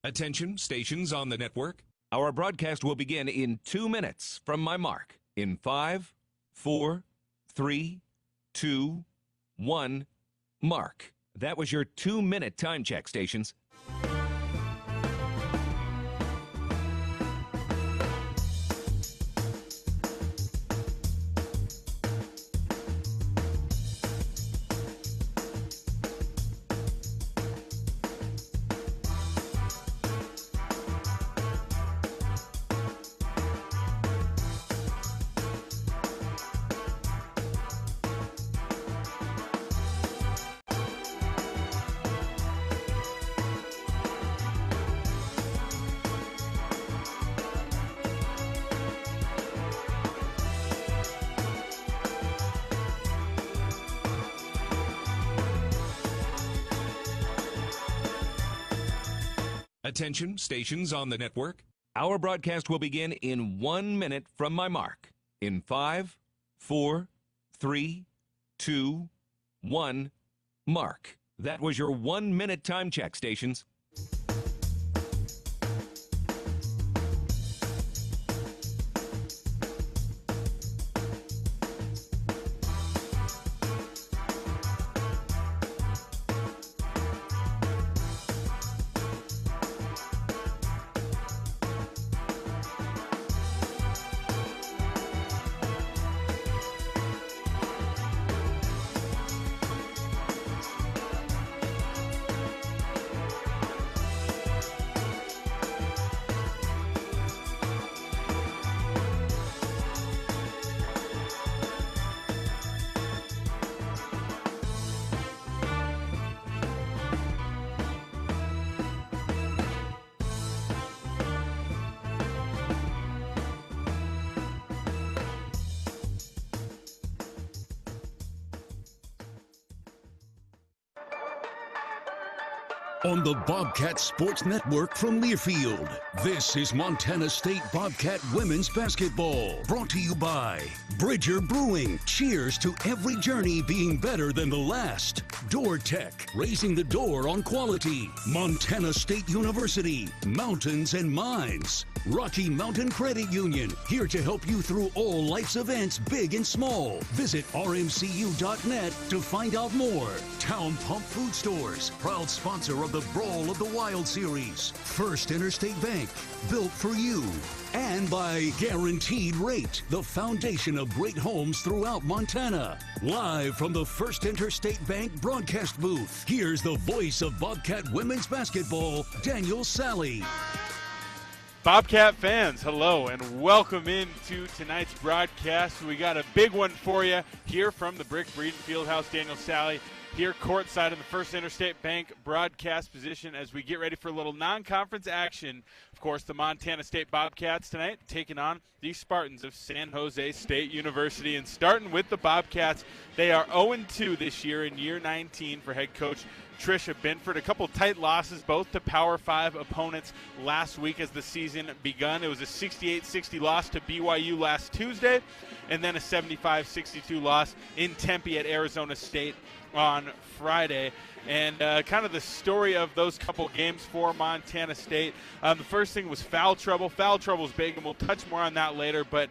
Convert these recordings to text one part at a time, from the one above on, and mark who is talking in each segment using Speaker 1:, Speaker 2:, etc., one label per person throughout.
Speaker 1: Attention, stations on the network. Our broadcast will begin in 2 minutes from my mark. In 5, 4, 3, 2, 1, mark. That was your 2-minute time check, stations. Attention, stations on the network. Our broadcast will begin in 1 minute from my mark. In 5, 4, 3, 2, 1, mark. That was your 1-minute time check, stations.
Speaker 2: On the Bobcat Sports Network from Learfield, this is Montana State Bobcat Women's Basketball. Brought to you by Bridger Brewing. Cheers to every journey being better than the last. Door Tech, raising the door on quality. Montana State University, Mountains and Mines. Rocky Mountain Credit Union, here to help you through all life's events, big and small. Visit rmcu.net to find out more. Town Pump Food Stores, proud sponsor of the Brawl of the Wild Series. First Interstate Bank, built for you. And by Guaranteed Rate, the foundation of great homes throughout Montana. Live from the First Interstate Bank broadcast booth, here's the voice of Bobcat Women's Basketball, Daniel Salle.
Speaker 3: Bobcat fans, hello and welcome into tonight's broadcast. We got a big one for you here from the Brick Breeden Fieldhouse. Daniel Salle here courtside in the First Interstate Bank broadcast position as we get ready for a little non-conference action. Of course, the Montana State Bobcats tonight taking on the Spartans of San Jose State University. And starting with the Bobcats, they are 0-2 this year in year 19 for head coach Tricia Binford. A couple tight losses, both to Power 5 opponents last week as the season begun. It was a 68-60 loss to BYU last Tuesday, and then a 75-62 loss in Tempe at Arizona State on Friday. And kind of the story of those couple games for Montana State. The first thing was foul trouble. Foul trouble is big, and we'll touch more on that later. But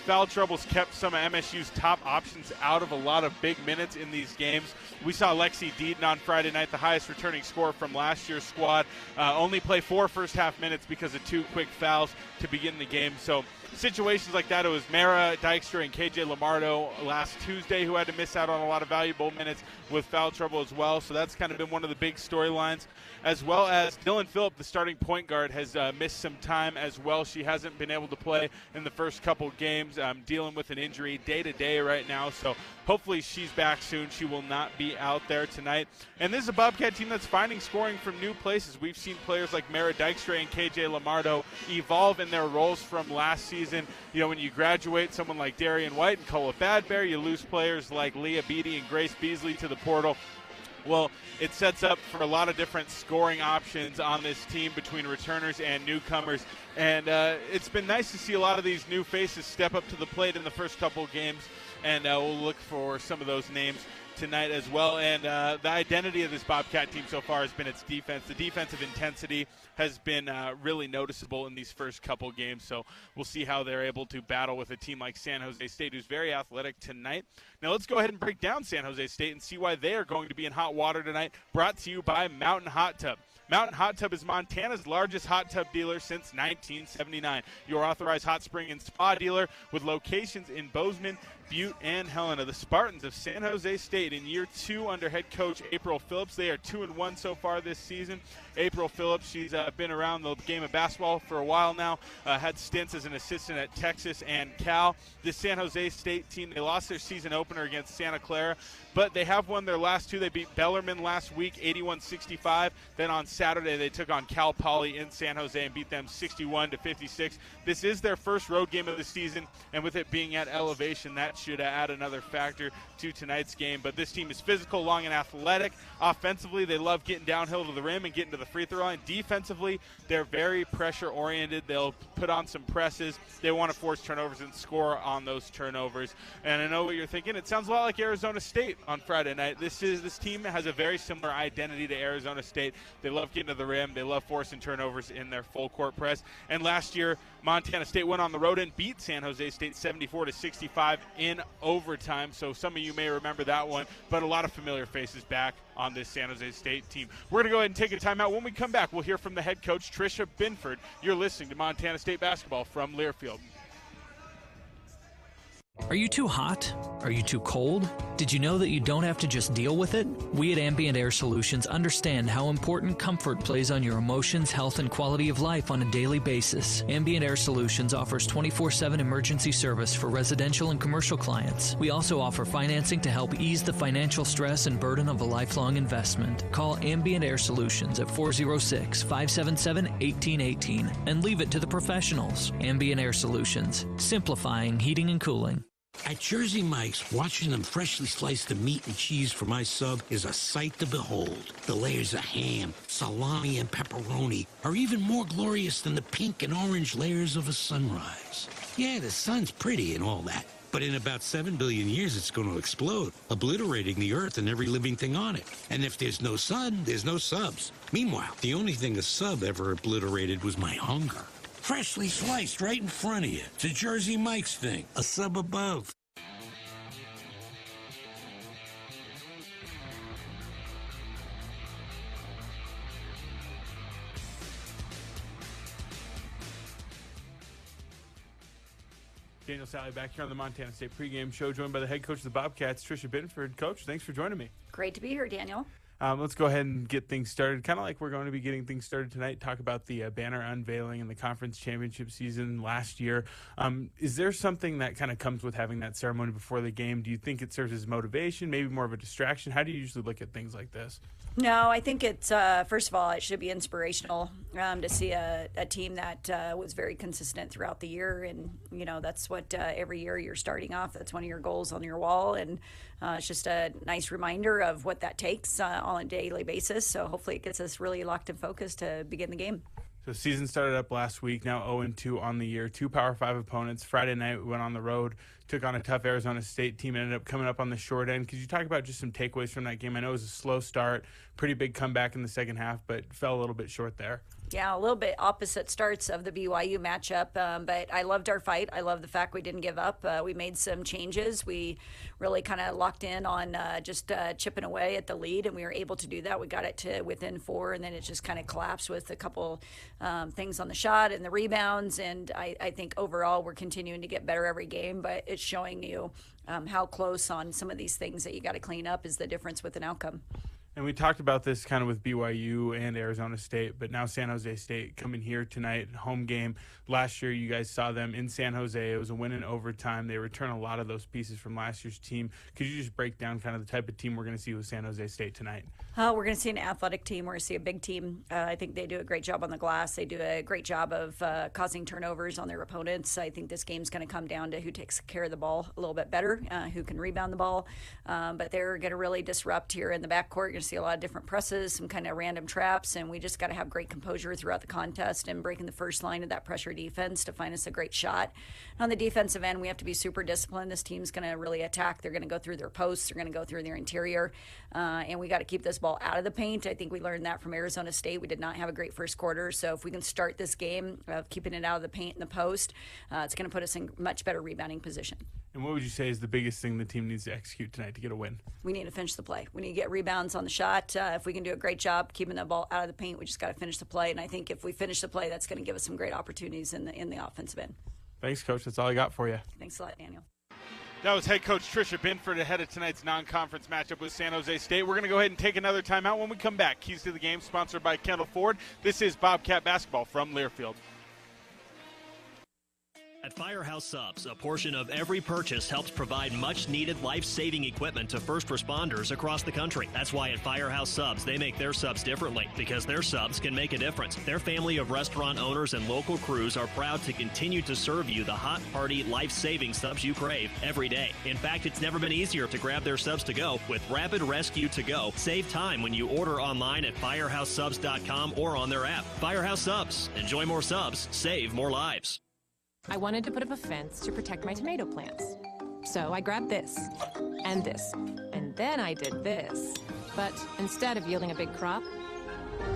Speaker 3: foul trouble's kept some of MSU's top options out of a lot of big minutes in these games. We saw Lexi Deaton on Friday night, the highest returning scorer from last year's squad, only play 4 first-half minutes because of 2 quick fouls to begin the game. So situations like that, it was Mara Dykstra and KJ Lamardo last Tuesday who had to miss out on a lot of valuable minutes with foul trouble as well. So that's kind of been one of the big storylines, as well as Dylan Phillip, the starting point guard, has missed some time as well. She hasn't been able to play in the first couple games, dealing with an injury day-to-day right now. So hopefully she's back soon. She will not be out there tonight. And this is a Bobcat team that's finding scoring from new places. We've seen players like Mara Dykstra and KJ Lamardo evolve in their roles from last season. You know, when you graduate someone like Darian White and Cola Badberry, you lose players like Leah Beatty and Grace Beasley to the portal. Well, it sets up for a lot of different scoring options on this team between returners and newcomers. And it's been nice to see a lot of these new faces step up to the plate in the first couple games. And we'll look for some of those names tonight as well. And the identity of this Bobcat team so far has been its defense. The defensive intensity has been really noticeable in these first couple games. So we'll see how they're able to battle with a team like San Jose State, who's very athletic tonight. Now let's go ahead and break down San Jose State and see why they are going to be in hot water tonight. Brought to you by Mountain Hot Tub. Mountain Hot Tub is Montana's largest hot tub dealer since 1979. Your authorized hot spring and spa dealer with locations in Bozeman, Butte, and Helena. The Spartans of San Jose State in year 2 under head coach April Phillips. They are 2-1 so far this season. April Phillips, she's been around the game of basketball for a while now, had stints as an assistant at Texas and Cal. This San Jose State team, they lost their season opener against Santa Clara, but they have won their last 2. They beat Bellarmine last week, 81-65. Then on Saturday, they took on Cal Poly in San Jose and beat them 61-56. This is their first road game of the season, and with it being at elevation, that should add another factor to tonight's game. But this team is physical, long, and athletic. Offensively, they love getting downhill to the rim and getting to the free throw line. Defensively, they're very pressure-oriented. They'll put on some presses. They want to force turnovers and score on those turnovers. And I know what you're thinking. It sounds a lot like Arizona State on Friday night. This team has a very similar identity to Arizona State. They love getting to the rim. They love forcing turnovers in their full-court press. And last year, Montana State went on the road and beat San Jose State 74-65 in overtime. So some of you may remember that one, but a lot of familiar faces back on this San Jose State team. We're going to go ahead and take a timeout. When we come back, we'll hear from the head coach, Tricia Binford. You're listening to Montana State basketball from Learfield.
Speaker 4: Are you too hot? Are you too cold? Did you know that you don't have to just deal with it? We at Ambient Air Solutions understand how important comfort plays on your emotions, health, and quality of life on a daily basis. Ambient Air Solutions offers 24/7 emergency service for residential and commercial clients. We also offer financing to help ease the financial stress and burden of a lifelong investment. Call Ambient Air Solutions at 406-577-1818 and leave it to the professionals. Ambient Air Solutions, simplifying heating and cooling.
Speaker 5: At Jersey Mike's, watching them freshly slice the meat and cheese for my sub is a sight to behold. The layers of ham, salami, and pepperoni are even more glorious than the pink and orange layers of a sunrise. Yeah, the sun's pretty and all that, but in about 7 billion years it's going to explode, obliterating the earth and every living thing on it. And if there's no sun, there's no subs. Meanwhile, the only thing a sub ever obliterated was my hunger. Freshly sliced right in front of you. It's a Jersey Mike's thing. A sub above.
Speaker 3: Daniel Salle back here on the Montana State pregame show, joined by the head coach of the Bobcats, Tricia Binford. Coach, thanks for joining me.
Speaker 6: Great to be here, Daniel.
Speaker 3: Let's go ahead and get things started, kind of like we're going to be getting things started tonight, talk about the banner unveiling and the conference championship season last year. Is there something that kind of comes with having that ceremony before the game? Do you think it serves as motivation, maybe more of a distraction? How do you usually look at things like this?
Speaker 6: No, I think it's, first of all, it should be inspirational to see a team that was very consistent throughout the year. And, you know, that's what every year you're starting off. That's one of your goals on your wall. And it's just a nice reminder of what that takes on a daily basis. So hopefully it gets us really locked and focused to begin the game.
Speaker 3: So season started up last week, now 0-2 on the year. 2 Power 5 opponents. Friday night we went on the road, took on a tough Arizona State team, ended up coming up on the short end. Could you talk about just some takeaways from that game? I know it was a slow start, pretty big comeback in the second half, but fell a little bit short there.
Speaker 6: Yeah, a little bit opposite starts of the BYU matchup, but I loved our fight. I love the fact we didn't give up. We made some changes. We really kind of locked in on just chipping away at the lead, and we were able to do that. We got it to within 4, and then it just kind of collapsed with a couple things on the shot and the rebounds. And I think overall we're continuing to get better every game, but it's showing you how close on some of these things that you got to clean up is the difference with an outcome.
Speaker 3: And we talked about this kind of with BYU and Arizona State, but now San Jose State coming here tonight, home game. Last year you guys saw them in San Jose. It was a win in overtime. They return a lot of those pieces from last year's team. Could you just break down kind of the type of team we're going to see with San Jose State tonight?
Speaker 6: We're going to see an athletic team. We're going to see a big team. I think they do a great job on the glass. They do a great job of causing turnovers on their opponents. I think this game's going to come down to who takes care of the ball a little bit better, who can rebound the ball. But they're going to really disrupt here in the backcourt. You're going to see a lot of different presses, some kind of random traps, and we just got to have great composure throughout the contest and breaking the first line of that pressure defense to find us a great shot. On the defensive end, we have to be super disciplined. This team's going to really attack. They're going to go through their posts. They're going to go through their interior, and we got to keep this ball out of the paint. I think we learned that from Arizona State. We did not have a great first quarter, so if we can start this game of keeping it out of the paint and the post, it's going to put us in much better rebounding position.
Speaker 3: And what would you say is the biggest thing the team needs to execute tonight to get a win?
Speaker 6: We need to finish the play. We need to get rebounds on the shot. If we can do a great job keeping the ball out of the paint, we just got to finish the play. And I think if we finish the play, that's going to give us some great opportunities in the offensive end.
Speaker 3: Thanks, Coach. That's all I got for you.
Speaker 6: Thanks a lot, Daniel.
Speaker 3: That was head coach Tricia Binford ahead of tonight's non-conference matchup with San Jose State. We're going to go ahead and take another timeout. When we come back, Keys to the Game, sponsored by Kendall Ford. This is Bobcat Basketball from Learfield.
Speaker 7: At Firehouse Subs, a portion of every purchase helps provide much-needed life-saving equipment to first responders across the country. That's why at Firehouse Subs, they make their subs differently, because their subs can make a difference. Their family of restaurant owners and local crews are proud to continue to serve you the hot, hearty, life-saving subs you crave every day. In fact, it's never been easier to grab their subs to go with Rapid Rescue to Go. Save time when you order online at firehousesubs.com or on their app. Firehouse Subs. Enjoy more subs. Save more lives.
Speaker 8: I wanted to put up a fence to protect my tomato plants. So I grabbed this, and then I did this. But instead of yielding a big crop,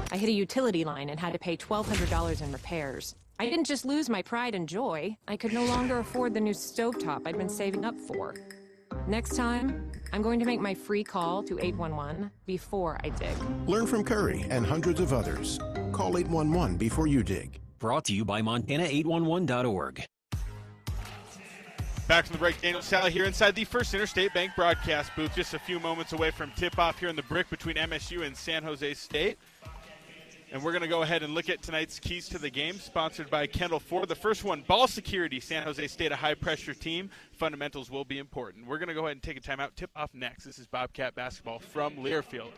Speaker 8: I hit a utility line and had to pay $1,200 in repairs. I didn't just lose my pride and joy, I could no longer afford the new stovetop I'd been saving up for. Next time, I'm going to make my free call to 811 before I dig.
Speaker 9: Learn from Curry and hundreds of others. Call 811 before you dig.
Speaker 10: Brought to you by Montana811.org.
Speaker 3: Back from the break, Daniel Salle here inside the First Interstate Bank broadcast booth, just a few moments away from tip-off here in the Brick between MSU and San Jose State. And we're going to go ahead and look at tonight's Keys to the Game, sponsored by Kendall Ford. The first one, ball security. San Jose State, a high-pressure team. Fundamentals will be important. We're going to go ahead and take a timeout. Tip-off next. This is Bobcat Basketball from Learfield.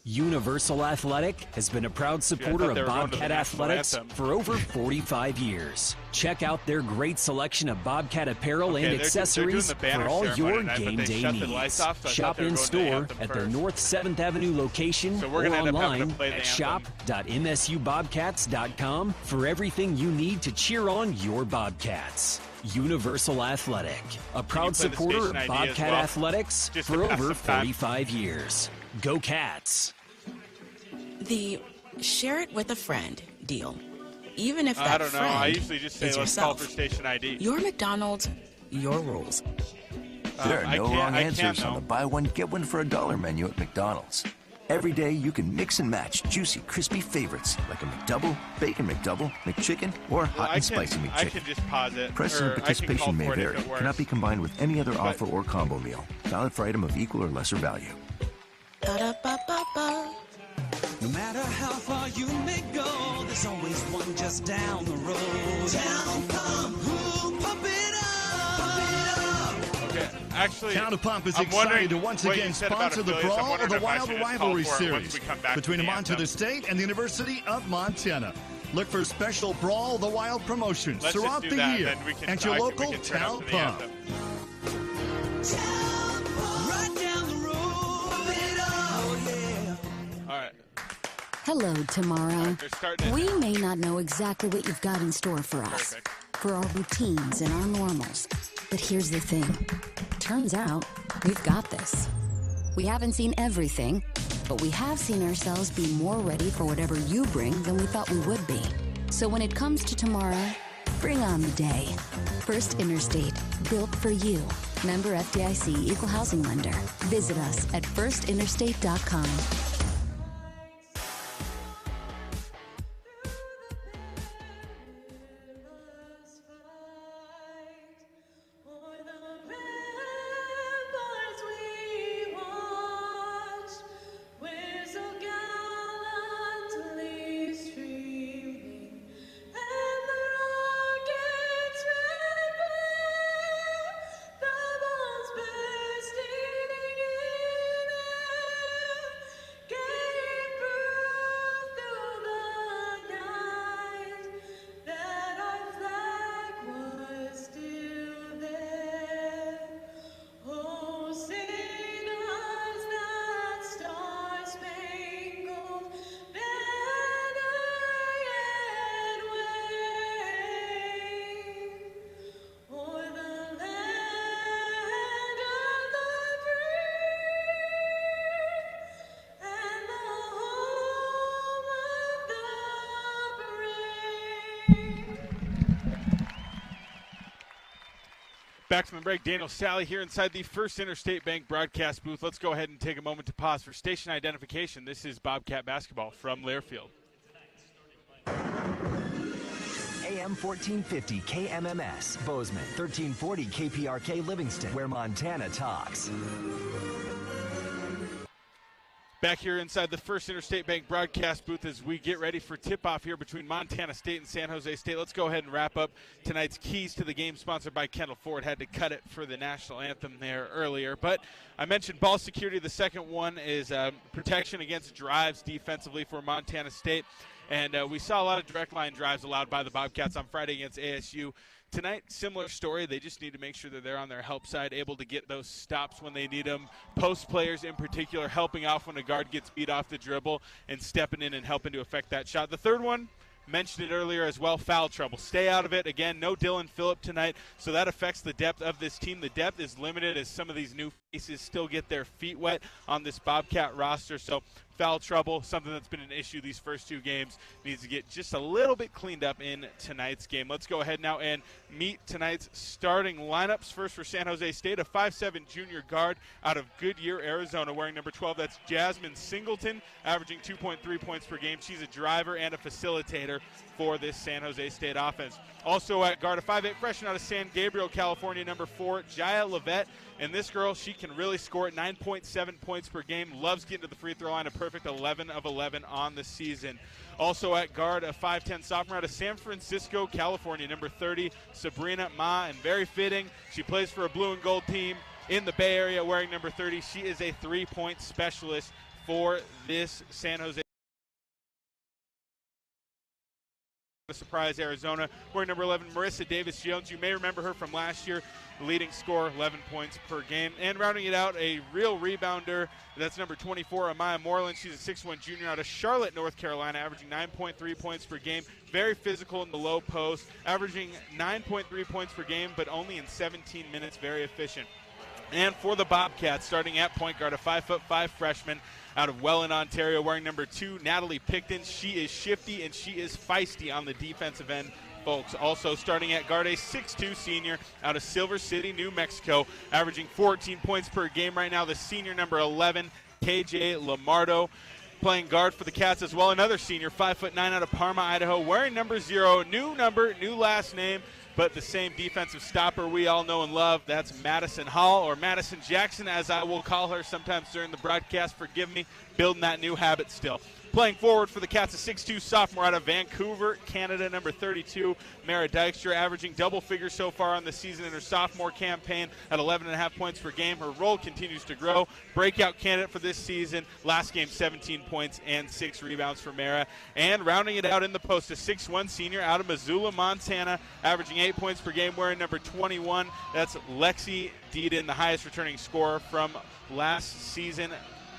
Speaker 10: Universal Athletic has been a proud supporter of Bobcat Athletics for over 45 years. Check out their great selection of Bobcat apparel and accessories for all your game day needs. Shop in store at their North 7th Avenue location or online at shop.msubobcats.com for everything you need to cheer on your Bobcats. Universal Athletic, a proud supporter of Bobcat Athletics for over 45 years. Go Cats!
Speaker 11: The share it with a friend deal. Even if that
Speaker 3: I don't know.
Speaker 11: friend
Speaker 3: I usually just say
Speaker 11: is
Speaker 3: let's call
Speaker 11: yourself.
Speaker 3: for station ID.
Speaker 11: Your McDonald's, your rules.
Speaker 12: There are no wrong answers on the buy one, get one for $1 menu at McDonald's. Every day you can mix and match juicy, crispy favorites like a McDouble, Bacon McDouble, McChicken, or hot and spicy McChicken.
Speaker 3: I can just pause it.
Speaker 12: Prices and participation may vary. Cannot be combined with any other offer or combo meal. Valid for item of equal or lesser value.
Speaker 11: Ba-da-ba-ba-ba.
Speaker 13: No matter how far you may go, there's always one just down the road. Town Pump, pump it up,
Speaker 3: Okay, actually,
Speaker 14: Town of Pump is
Speaker 3: I'm
Speaker 14: excited to
Speaker 3: wondering
Speaker 14: once
Speaker 3: what
Speaker 14: again
Speaker 3: you said about
Speaker 14: sponsor the
Speaker 3: affiliates. I'm
Speaker 14: Brawl of
Speaker 3: wondering
Speaker 14: the
Speaker 3: if I
Speaker 14: Wild
Speaker 3: should just call
Speaker 14: Rivalry
Speaker 3: for it
Speaker 14: Series
Speaker 3: once we come back
Speaker 14: between
Speaker 3: to the
Speaker 14: Montana
Speaker 3: anthem.
Speaker 14: State and the University of Montana. Look for special Brawl of the Wild promotions
Speaker 3: Let's
Speaker 14: throughout
Speaker 3: just do
Speaker 14: the
Speaker 3: that,
Speaker 14: year
Speaker 3: then we can,
Speaker 14: at your local
Speaker 3: we can turn up
Speaker 14: Town
Speaker 3: to the
Speaker 14: Pump.
Speaker 3: anthem.
Speaker 13: Town Pump, right down the road. Pump it up, oh yeah.
Speaker 3: All right.
Speaker 15: Hello, tomorrow.
Speaker 3: They're starting it
Speaker 15: We
Speaker 3: now.
Speaker 15: may not know exactly what you've got in store for us, for our routines and our normals. But here's the thing. Turns out, we've got this. We haven't seen everything, but we have seen ourselves be more ready for whatever you bring than we thought we would be. So when it comes to tomorrow, bring on the day. First Interstate, built for you. Member FDIC Equal Housing Lender. Visit us at firstinterstate.com.
Speaker 3: Back from the break, Daniel Salle here inside the First Interstate Bank broadcast booth. Let's go ahead and take a moment to pause for station identification. This is Bobcat basketball from Learfield.
Speaker 16: AM 1450 KMMS, Bozeman, 1340 KPRK Livingston, where Montana talks.
Speaker 3: Back here inside the First Interstate Bank broadcast booth as we get ready for tip-off here between Montana State and San Jose State. Let's go ahead and wrap up tonight's Keys to the Game, sponsored by Kendall Ford. Had to cut it for the national anthem there earlier. But I mentioned ball security. The second one is protection against drives defensively for Montana State. And we saw a lot of direct line drives allowed by the Bobcats on Friday against ASU. Tonight, similar story. They just need to make sure that they're on their help side, able to get those stops when they need them. Post players in particular, helping off when a guard gets beat off the dribble and stepping in and helping to affect that shot. The third one, mentioned it earlier as well, foul trouble. Stay out of it. Again, no Dylan Phillip tonight, so that affects the depth of this team. The depth is limited as some of these new faces still get their feet wet on this Bobcat roster. So foul trouble, something that's been an issue these first two games, needs to get just a little bit cleaned up in tonight's game. Let's go ahead now and meet tonight's starting lineups. First for San Jose State, a 5'7" junior guard out of Goodyear, Arizona, wearing number 12. That's Jasmine Singleton, averaging 2.3 points per game. She's a driver and a facilitator for this San Jose State offense. Also at guard, a 5'8" freshman out of San Gabriel, California, number 4, Jaya Levette. And this girl, she can really score at 9.7 points per game. Loves getting to the free throw line, a perfect 11 of 11 on the season. Also at guard, a 5'10" sophomore out of San Francisco, California, number 30, Sabrina Ma. And very fitting, she plays for a blue and gold team in the Bay Area wearing number 30. She is a three-point specialist for this San Jose. Surprise, Arizona, wearing number 11, Marissa Davis-Jones. You may remember her from last year, leading scorer, 11 points per game. And rounding it out, a real rebounder, that's number 24, Amaya Moreland. She's a 6'1" junior out of Charlotte, North Carolina, averaging 9.3 points per game. Very physical in the low post, averaging 9.3 points per game, but only in 17 minutes, very efficient. And for the Bobcats, starting at point guard, a 5'5" freshman out of Welland, Ontario, wearing number 2, Natalie Picton. She is shifty and she is feisty on the defensive end, folks. Also starting at guard, a 6'2" senior out of Silver City, New Mexico, averaging 14 points per game right now. The senior, number 11, KJ Lamardo, playing guard for the Cats as well. Another senior, 5'9" out of Parma, Idaho, wearing number 0. New number, new last name, but the same defensive stopper we all know and love. That's Madison Hall, or Madison Jackson, as I will call her sometimes during the broadcast. Forgive me, building that new habit still. Playing forward for the Cats, a 6'2" sophomore out of Vancouver, Canada, number 32, Mara Dykstra, averaging double figures so far on the season in her sophomore campaign at 11.5 points per game. Her role continues to grow. Breakout candidate for this season. Last game, 17 points and 6 rebounds for Mara. And rounding it out in the post, a 6'1" senior out of Missoula, Montana, averaging 8 points per game, wearing number 21. That's Lexi Deedon, the highest returning scorer from last season.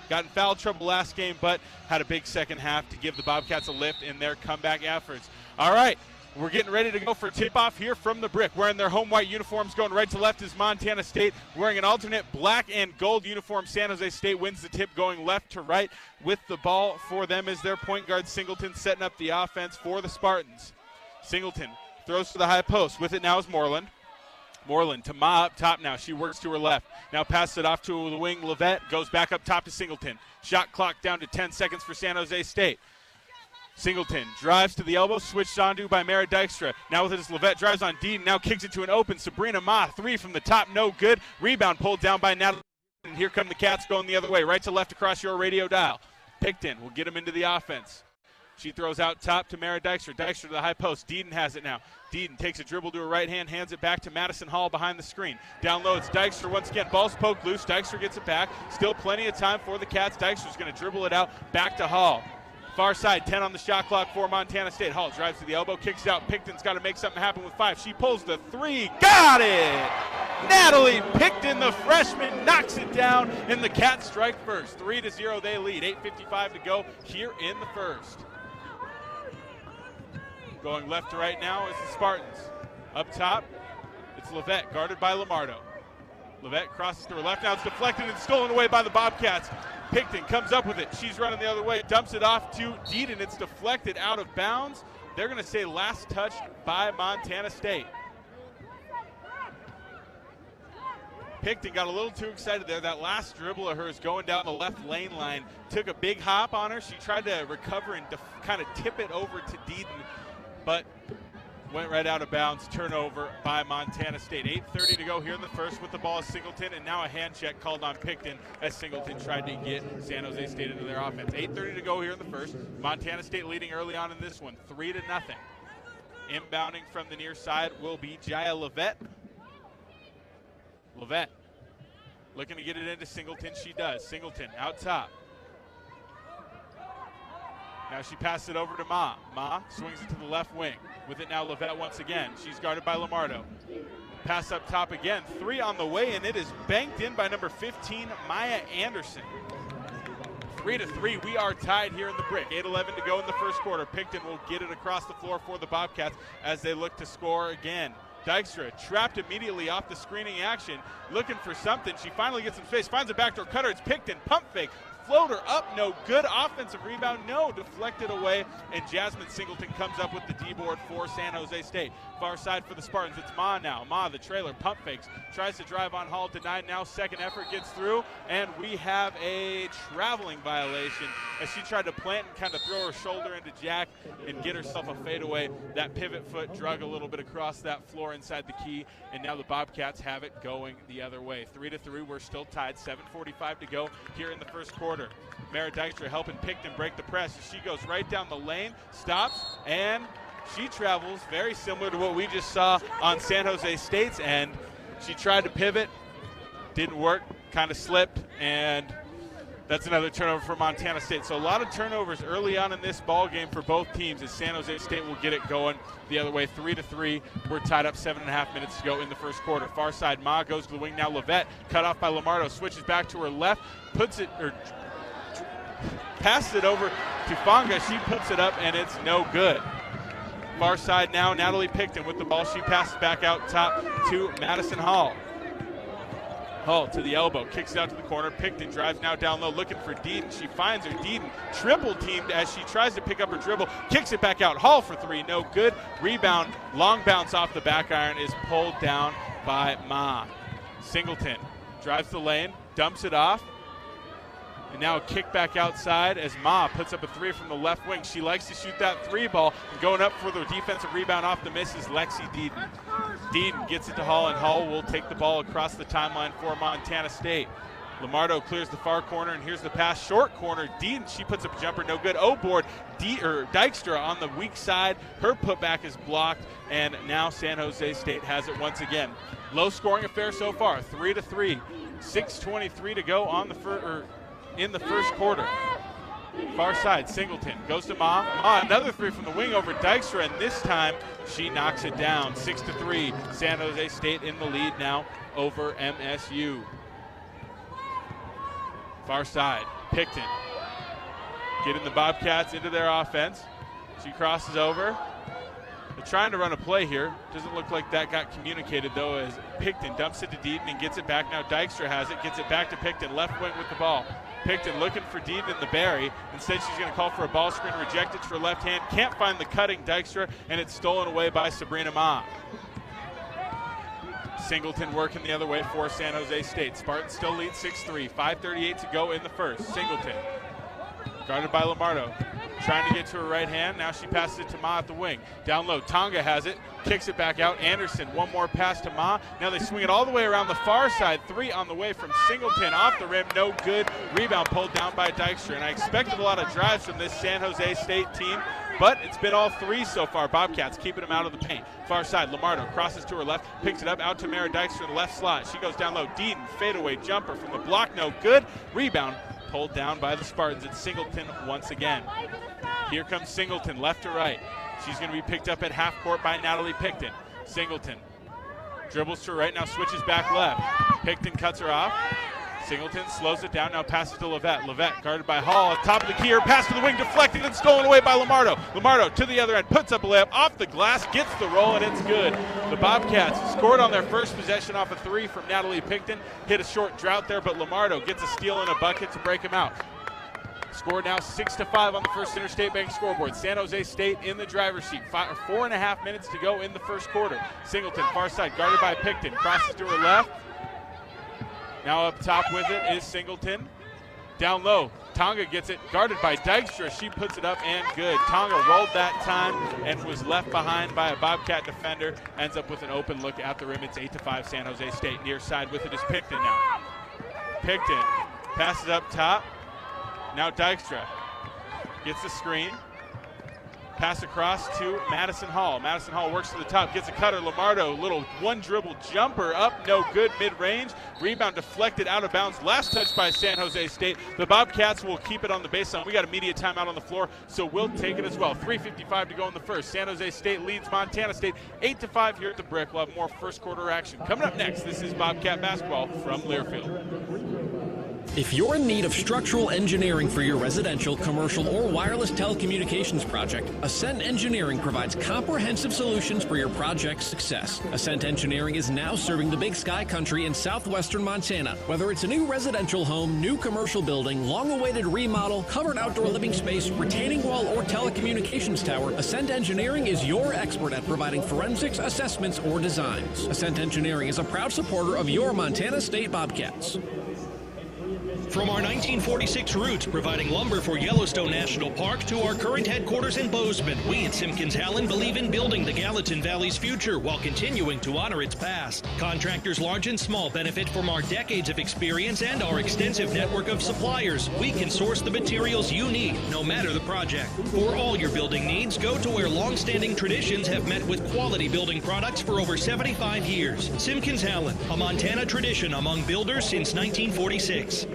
Speaker 3: Got in foul trouble last game, but had a big second half to give the Bobcats a lift in their comeback efforts. All right, we're getting ready to go for tip-off here from the Brick. Wearing their home white uniforms, going right to left is Montana State. Wearing an alternate black and gold uniform, San Jose State wins the tip, going left to right. With the ball for them is their point guard, Singleton, setting up the offense for the Spartans. Singleton throws to the high post. With it now is Moreland. Moreland to Ma up top now. She works to her left. Now passes it off to the wing. Levette goes back up top to Singleton. Shot clock down to 10 seconds for San Jose State. Singleton drives to the elbow, switched onto by Mara Dykstra. Now with it is Levette, drives on Dean, now kicks it to an open Sabrina Ma. 3 from the top, no good. Rebound pulled down by Natalie. And here come the Cats going the other way, right to left across your radio dial. Picton will get him into the offense. She throws out top to Mara Dykstra. Dykstra to the high post. Deedon has it now. Deedon takes a dribble to her right hand, hands it back to Madison Hall behind the screen. Down low, it's Dykstra once again. Ball's poked loose. Dykstra gets it back. Still plenty of time for the Cats. Dykstra's going to dribble it out back to Hall. Far side, 10 on the shot clock for Montana State. Hall drives to the elbow, kicks it out. Picton's got to make something happen with 5. She pulls the 3. Got it! Natalie Picton, the freshman, knocks it down, and the Cats strike first. 3-0 they lead. 8:55 to go here in the first. Going left to right now is the Spartans. Up top, it's Levette, guarded by Lamardo. Levette crosses to her left. Now it's deflected and stolen away by the Bobcats. Picton comes up with it. She's running the other way, dumps it off to Deedon. It's deflected out of bounds. They're going to say last touch by Montana State. Picton got a little too excited there. That last dribble of hers going down the left lane line took a big hop on her. She tried to recover and kind of tip it over to Deaton, but went right out of bounds. Turnover by Montana State. 8:30 to go here in the first with the ball is Singleton, and now a hand check called on Picton as Singleton tried to get San Jose State into their offense. 8:30 to go here in the first. Montana State leading early on in this one, 3-0. Inbounding from the near side will be Jaya Levette. Levette looking to get it into Singleton. She does. Singleton out top. Now she passes it over to Ma. Ma swings it to the left wing. With it now, Levette once again. She's guarded by Lamardo. Pass up top again. 3 on the way, and it is banked in by number 15, Maya Anderson. 3-3. We are tied here in the Brick. 8:11 to go in the first quarter. Picton will get it across the floor for the Bobcats as they look to score again. Dykstra trapped immediately off the screening action, looking for something. She finally gets some space, finds a backdoor cutter. It's Picton, pump fake, floater up, no good. Offensive rebound, no, deflected away, and Jasmine Singleton comes up with the D-board for San Jose State. Far side for the Spartans, it's Ma now. Ma, the trailer, pump fakes, tries to drive on Hall, denied now. Second effort gets through, and we have a traveling violation as she tried to plant and kind of throw her shoulder into Jack and get herself a fadeaway. That pivot foot drug a little bit across that floor inside the key, and now the Bobcats have it going the other way. 3-3, we're still tied. 7:45 to go here in the first quarter. Mara Dykstra helping Picton break the press. She goes right down the lane, stops, and she travels very similar to what we just saw on San Jose State's end. She tried to pivot, didn't work, kind of slipped, and that's another turnover for Montana State. So a lot of turnovers early on in this ball game for both teams as San Jose State will get it going the other way. 3-3. We're tied up 7.5 minutes to go in the first quarter. Far side, Ma goes to the wing now. Levette cut off by Lamardo, switches back to her left, puts it, or passes it over to Fonga. She puts it up, and it's no good. Far side now, Natalie Picton with the ball. She passes back out top to Madison Hall. Hall to the elbow, kicks it out to the corner. Picton drives now down low, looking for Deaton. She finds her. Deaton triple teamed as she tries to pick up her dribble, kicks it back out. Hall for 3, no good. Rebound, long bounce off the back iron is pulled down by Ma. Singleton drives the lane, dumps it off. And now a kick back outside as Ma puts up a 3 from the left wing. She likes to shoot that 3 ball. And going up for the defensive rebound off the miss is Lexi Deaton. Deaton gets it to Hall, and Hall will take the ball across the timeline for Montana State. Lamardo clears the far corner, and here's the pass. Short corner, Deaton, she puts up a jumper, no good. O-board, Dykstra on the weak side. Her putback is blocked, and now San Jose State has it once again. Low scoring affair so far, 3-3. 6:23 to go on the in the first quarter. Far side, Singleton goes to Ma. Ma, another 3 from the wing over Dykstra, and this time she knocks it down. 6-3. San Jose State in the lead now over MSU. Far side, Picton getting the Bobcats into their offense. She crosses over. They're trying to run a play here. Doesn't look like that got communicated, though, as Picton dumps it to Deaton and gets it back. Now Dykstra has it, gets it back to Picton, left wing with the ball. Picton looking for Deaton in the Barry. Instead, she's going to call for a ball screen, reject it to her left hand. Can't find the cutting Dykstra, and it's stolen away by Sabrina Ma. Singleton working the other way for San Jose State. Spartans still lead 6-3. 5:38 to go in the first. Singleton guarded by Lamardo. Trying to get to her right hand. Now she passes it to Ma at the wing. Down low, Tonga has it. Kicks it back out. Anderson, one more pass to Ma. Now they swing it all the way around the far side. 3 on the way from Singleton. Off the rim, no good. Rebound pulled down by Dykstra. And I expected a lot of drives from this San Jose State team, but it's been all 3 so far. Bobcats keeping them out of the paint. Far side, Lamardo crosses to her left, picks it up out to Mara Dykstra in the left slot. She goes down low. Deaton, fadeaway jumper from the block, no good. Rebound pulled down by the Spartans. It's Singleton once again. Here comes Singleton, left to right. She's going to be picked up at half court by Natalie Picton. Singleton dribbles to her right, now switches back left. Picton cuts her off. Singleton slows it down, now passes to Levette. Levette guarded by Hall, top of the key, her pass to the wing, deflected and stolen away by Lamardo. Lamardo to the other end, puts up a layup off the glass, gets the roll, and it's good. The Bobcats scored on their first possession off a 3 from Natalie Picton. Hit a short drought there, but Lamardo gets a steal and a bucket to break him out. Score now 6-5 on the first Interstate Bank scoreboard. San Jose State in the driver's seat. 4.5 minutes to go in the first quarter. Singleton, far side, guarded by Picton. Crosses to her left. Now up top with it is Singleton. Down low, Tonga gets it, guarded by Dykstra. She puts it up and good. Tonga rolled that time and was left behind by a Bobcat defender. Ends up with an open look at the rim. It's 8-5 San Jose State. Near side with it is Picton now. Picton passes up top. Now Dykstra gets the screen. Pass across to Madison Hall. Madison Hall works to the top, gets a cutter. Lamardo, little one dribble jumper up, no good, mid-range. Rebound deflected out of bounds. Last touch by San Jose State. The Bobcats will keep it on the baseline. We got immediate timeout on the floor, so we'll take it as well. 3:55 to go in the first. San Jose State leads Montana State 8-5 here at the Brick. We'll have more first quarter action. Coming up next, this is Bobcat basketball from Learfield.
Speaker 17: If you're in need of structural engineering for your residential, commercial, or wireless telecommunications project, Ascent Engineering provides comprehensive solutions for your project's success. Ascent Engineering is now serving the Big Sky Country in southwestern Montana. Whether it's a new residential home, new commercial building, long-awaited remodel, covered outdoor living space, retaining wall, or telecommunications tower, Ascent Engineering is your expert at providing forensics, assessments, or designs. Ascent Engineering is a proud supporter of your Montana State Bobcats.
Speaker 7: From our 1946 roots providing lumber for Yellowstone National Park to our current headquarters in Bozeman, we at Simpkins-Hallen believe in building the Gallatin Valley's future while continuing to honor its past. Contractors large and small benefit from our decades of experience and our extensive network of suppliers. We can source the materials you need, no matter the project. For all your building needs, go to where long-standing traditions have met with quality building products for over 75 years. Simpkins-Hallen, a Montana tradition among builders since 1946.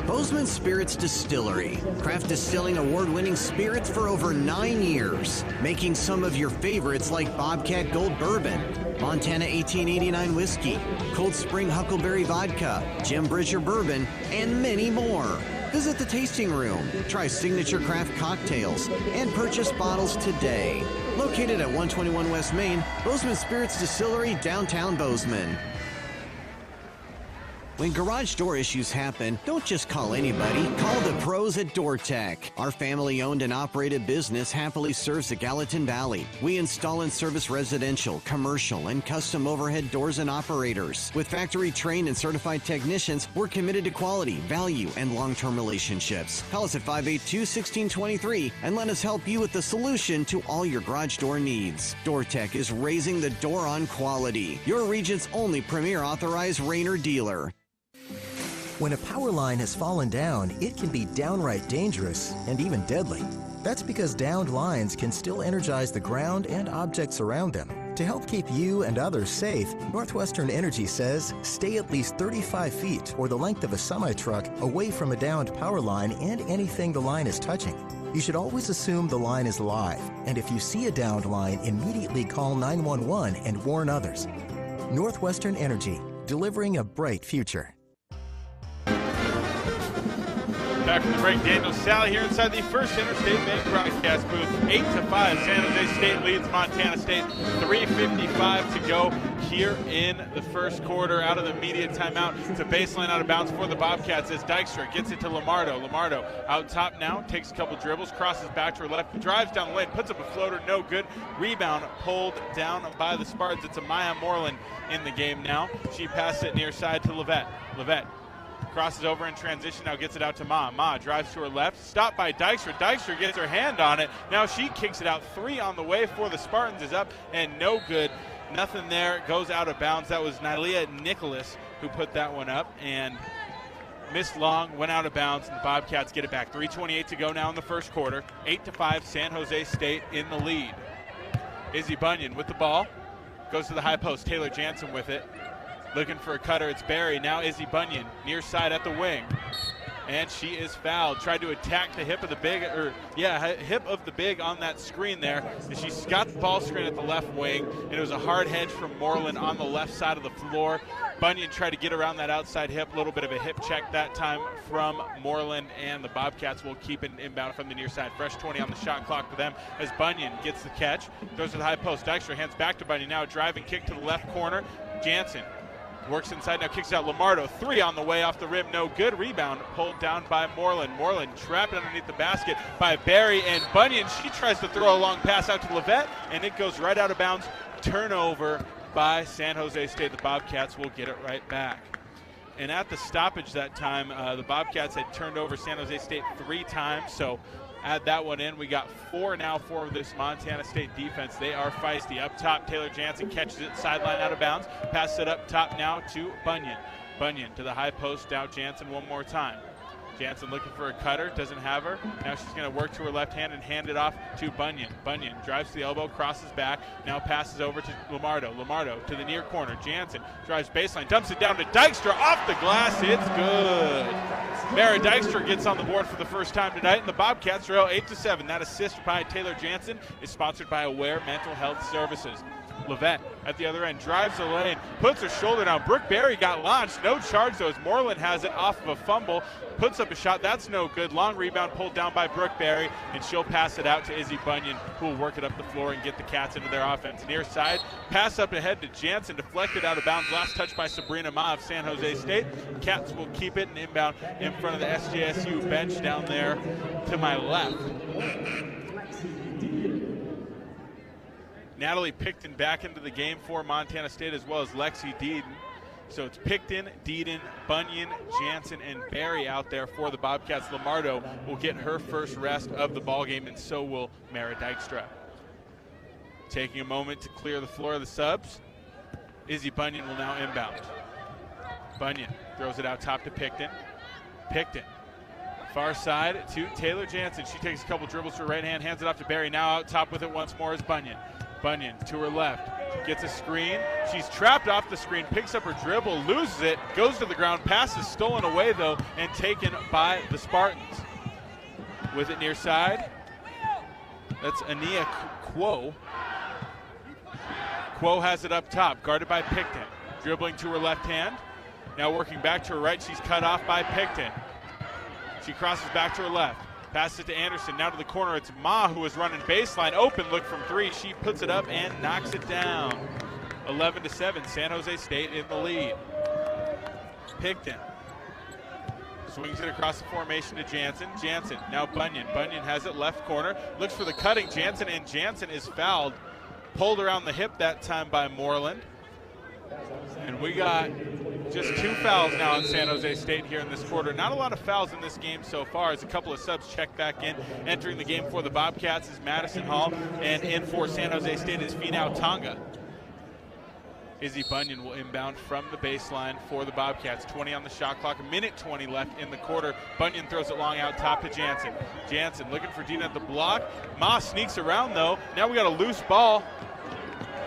Speaker 18: Bozeman Spirits Distillery. Craft distilling award-winning spirits for over 9 years. Making some of your favorites like Bobcat Gold Bourbon, Montana 1889 Whiskey, Cold Spring Huckleberry Vodka, Jim Bridger Bourbon, and many more. Visit the tasting room, try signature craft cocktails, and purchase bottles today. Located at 121 West Main, Bozeman Spirits Distillery, downtown Bozeman. When garage door issues happen, don't just call anybody. Call the pros at DoorTech. Our family-owned and operated business happily serves the Gallatin Valley. We install and service residential, commercial, and custom overhead doors and operators. With factory-trained and certified technicians, we're committed to quality, value, and long-term relationships. Call us at 582-1623 and let us help you with the solution to all your garage door needs. DoorTech is raising the door on quality. Your region's only premier authorized Rainer dealer.
Speaker 19: When a power line has fallen down, it can be downright dangerous and even deadly. That's because downed lines can still energize the ground and objects around them. To help keep you and others safe, Northwestern Energy says stay at least 35 feet or the length of a semi-truck away from a downed power line and anything the line is touching. You should always assume the line is live, and if you see a downed line, immediately call 911 and warn others. Northwestern Energy, delivering a bright future.
Speaker 3: Back from the break, Daniel Salle here inside the First Interstate Bank broadcast booth. 8-5, San Jose State leads Montana State. 3:55 to go here in the first quarter. Out of the immediate timeout to baseline out of bounds for the Bobcats as Dykstra gets it to Lamardo. Lamardo out top now, takes a couple dribbles, crosses back to her left, drives down the lane, puts up a floater, no good. Rebound pulled down by the Spartans. It's Amaya Moreland in the game now. She passed it near side to Levette. Levette crosses over in transition, now gets it out to Ma. Ma drives to her left, stopped by Dykstra. Dykstra gets her hand on it. Now she kicks it out. 3 on the way for the Spartans is up and no good. Nothing there, goes out of bounds. That was Nylia Nicholas who put that one up and missed long, went out of bounds, and the Bobcats get it back. 3:28 to go now in the first quarter. 8-5, San Jose State in the lead. Izzy Bunyan with the ball, goes to the high post. Taylor Jansen with it. Looking for a cutter, it's Barry. Now Izzy Bunyan, near side at the wing. And she is fouled. Tried to attack the hip of the big, hip of the big on that screen there. And she's got the ball screen at the left wing. And it was a hard hedge from Moreland on the left side of the floor. Bunyan tried to get around that outside hip. A little bit of a hip check that time from Moreland. And the Bobcats will keep it inbound from the near side. Fresh 20 on the shot clock for them as Bunyan gets the catch. Goes to the high post. Dykstra hands back to Bunyan. Now a driving kick to the left corner. Jansen works inside, now kicks out Lamardo. 3 on the way off the rim, no good. Rebound pulled down by Moreland. Moreland trapped underneath the basket by Barry, and Bunyan, she tries to throw a long pass out to Levette, and it goes right out of bounds. Turnover by San Jose State. The Bobcats will get it right back. And at the stoppage that time, the Bobcats had turned over San Jose State 3 times, so add that one in. We got 4 now for this Montana State defense. They are feisty. Up top, Taylor Jansen catches it, sideline out of bounds. Passes it up top now to Bunyan. Bunyan to the high post, now Jansen one more time. Jansen looking for a cutter, doesn't have her. Now she's going to work to her left hand and hand it off to Bunyan. Bunyan drives to the elbow, crosses back, now passes over to Lamardo. Lamardo to the near corner. Jansen drives baseline, dumps it down to Dykstra, off the glass, it's good. Mara Dykstra gets on the board for the first time tonight, and the Bobcats trail 8-7. That assist by Taylor Jansen is sponsored by Aware Mental Health Services. Levette at the other end drives the lane, puts her shoulder down. Brooke Berry got launched, no charge though, as Moreland has it off of a fumble, puts up a shot, that's no good. Long rebound pulled down by Brooke Berry, and she'll pass it out to Izzy Bunyan, who will work it up the floor and get the Cats into their offense. Near side, pass up ahead to Jansen, deflected out of bounds, last touch by Sabrina Ma of San Jose State. Cats will keep it and inbound in front of the SJSU bench down there to my left. Natalie Picton back into the game for Montana State, as well as Lexi Deeden. So it's Picton, Deeden, Bunyan, Jansen, and Barry out there for the Bobcats. Lamardo will get her first rest of the ballgame, and so will Mara Dykstra. Taking a moment to clear the floor of the subs, Izzy Bunyan will now inbound. Bunyan throws it out top to Picton. Picton, far side to Taylor Jansen. She takes a couple dribbles to her right hand, hands it off to Barry. Now out top with it once more is Bunyan. Bunyan to her left, gets a screen. She's trapped off the screen, picks up her dribble, loses it, goes to the ground. Pass is stolen away though and taken by the Spartans. With it near side, that's Ania Quo. Quo has it up top, guarded by Picton. Dribbling to her left hand, now working back to her right. She's cut off by Picton. She crosses back to her left. Passes it to Anderson, now to the corner. It's Ma who is running baseline. Open look from 3. She puts it up and knocks it down. 11-7, San Jose State in the lead. Picton swings it across the formation to Jansen. Jansen, now Bunyan. Bunyan has it left corner. Looks for the cutting Jansen, and Jansen is fouled. Pulled around the hip that time by Moreland. And we got just 2 fouls now on San Jose State here in this quarter. Not a lot of fouls in this game so far, as a couple of subs check back in. Entering the game for the Bobcats is Madison Hall, and in for San Jose State is Finau Tonga. Izzy Bunyan will inbound from the baseline for the Bobcats. 20 on the shot clock, 1:20 left in the quarter. Bunyan throws it long out top to Jansen. Jansen looking for Dean at the block. Ma sneaks around though. Now we got a loose ball.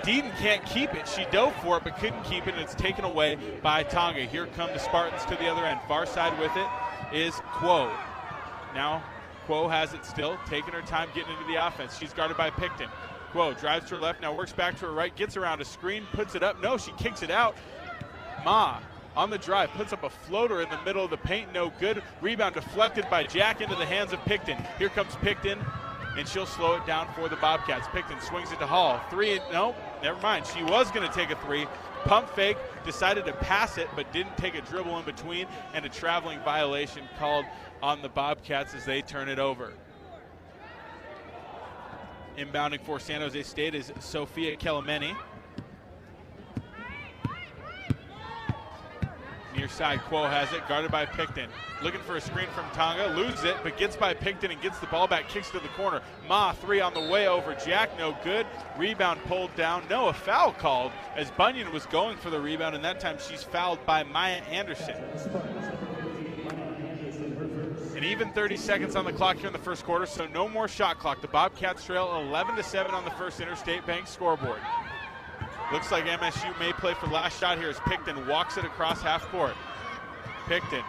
Speaker 3: Deeden can't keep it. She dove for it but couldn't keep it, and it's taken away by Tonga. Here come the Spartans to the other end. Far side with it is Quo. Now Quo has it still, taking her time getting into the offense. She's guarded by Picton. Quo drives to her left, now works back to her right, gets around a screen, puts it up. No, she kicks it out. Ma on the drive, puts up a floater in the middle of the paint, no good. Rebound deflected by Jack into the hands of Picton. Here comes Picton, and she'll slow it down for the Bobcats. Picton swings it to Hall. 3, no, never mind. She was going to take a 3. Pump fake, decided to pass it, but didn't take a dribble in between, and a traveling violation called on the Bobcats as they turn it over. Inbounding for San Jose State is Sophia Kelemeni. Near side, Quo has it, guarded by Picton. Looking for a screen from Tonga, loses it, but gets by Picton and gets the ball back, kicks to the corner. Ma, 3 on the way over Jack, no good. Rebound pulled down, no, a foul called as Bunyan was going for the rebound, and that time she's fouled by Maya Anderson. And even 30 seconds on the clock here in the first quarter, so no more shot clock. The Bobcats trail 11-7 on the First Interstate Bank scoreboard. Looks like MSU may play for last shot here as Picton walks it across half court. Picton,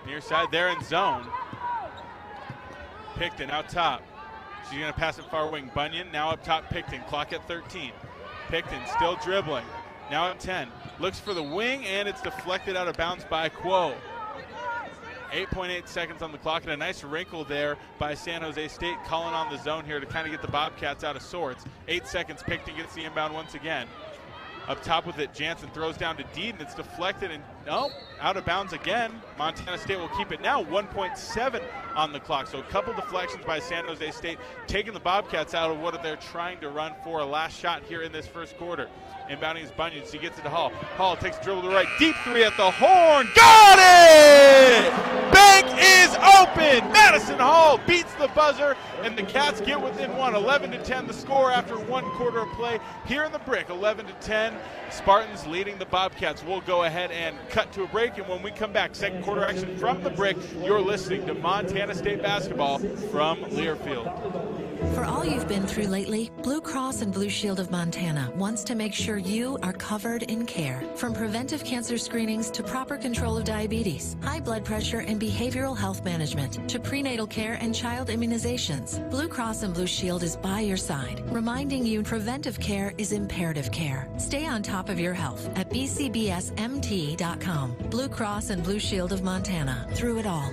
Speaker 3: near side there in zone. Picton out top. She's going to pass it far wing. Bunyan now up top. Picton, clock at 13. Picton still dribbling, now at 10. Looks for the wing, and it's deflected out of bounds by Quo. 8.8 seconds on the clock, and a nice wrinkle there by San Jose State, calling on the zone here to kind of get the Bobcats out of sorts. 8 seconds, Picton gets the inbound once again. Up top with it, Jansen throws down to Deeden. It's deflected, and No, out of bounds again. Montana State will keep it now. 1.7 on the clock. So a couple deflections by San Jose State, taking the Bobcats out of what they're trying to run for. A last shot here in this first quarter. Inbounding is Bunions. He gets it to Hall. Hall takes a dribble to the right. Deep three at the horn. Got it! Bank is open. Madison Hall beats the buzzer, and the Cats get within one. 11-10 the score after 1 quarter of play here in the Brick. 11-10. Spartans leading the Bobcats. We'll go ahead and cut to a break, and when we come back, second quarter action from the Brick. You're listening to Montana State basketball from Learfield.
Speaker 20: For all you've been through lately, Blue Cross and Blue Shield of Montana wants to make sure you are covered in care. From preventive cancer screenings to proper control of diabetes, high blood pressure and behavioral health management, to prenatal care and child immunizations, Blue Cross and Blue Shield is by your side, reminding you preventive care is imperative care. Stay on top of your health at bcbsmt.com. Blue Cross and Blue Shield of Montana. Through it all.